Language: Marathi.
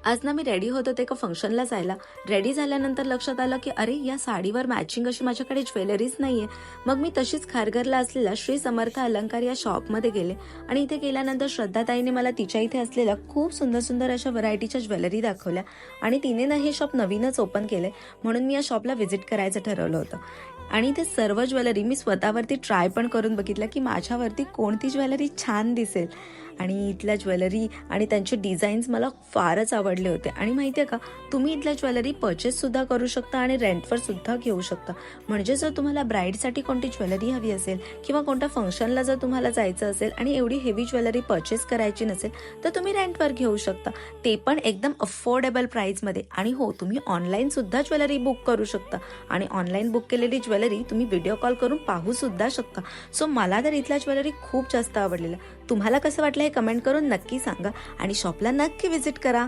आज ना मी रेडी होत होते एका फंक्शनला जायला. रेडी झाल्यानंतर लक्षात आलं की अरे या साडीवर मॅचिंग अशी माझ्याकडे ज्वेलरीच नाहीये. मग मी तशीच खारघरला असलेल्या श्री समर्थ अलंकार या शॉपमध्ये गेले आणि इथे गेल्यानंतर श्रद्धाताईने मला तिच्या इथे असलेल्या खूप सुंदर सुंदर अशा व्हरायटीच्या ज्वेलरी दाखवल्या आणि तिने ना हे शॉप नवीनच ओपन केले म्हणून मी या शॉपला व्हिजिट करायचं ठरवलं होतं. आणि ते सर्व ज्वेलरी मी स्वतःवरती ट्राय पण करून बघितलं की माझ्यावरती कोणती ज्वेलरी छान दिसेल. आणि इथल्या ज्वेलरी आणि त्यांचे डिझाईन्स मला फारच आवडले होते. आणि माहिती आहे का, तुम्ही इथल्या ज्वेलरी परचेससुद्धा करू शकता आणि रेंटवर सुद्धा घेऊ शकता. म्हणजे जर तुम्हाला ब्राईडसाठी कोणती ज्वेलरी हवी असेल किंवा कोणत्या फंक्शनला जर तुम्हाला जायचं असेल आणि एवढी हेवी ज्वेलरी परचेस करायची नसेल तर तुम्ही रेंटवर घेऊ शकता, ते पण एकदम अफोर्डेबल प्राईसमध्ये. आणि हो, तुम्ही ऑनलाईनसुद्धा ज्वेलरी बुक करू शकता आणि ऑनलाईन बुक केलेली ज्वेलरी तुम्ही व्हिडिओ कॉल करून पाहूसुद्धा शकता. सो मला तर इथल्या ज्वेलरी खूप जास्त आवडलेलं. तुम्हाला कसं वाटलं हे कमेंट करून नक्की सांगा आणि शॉपला नक्की व्हिजिट करा.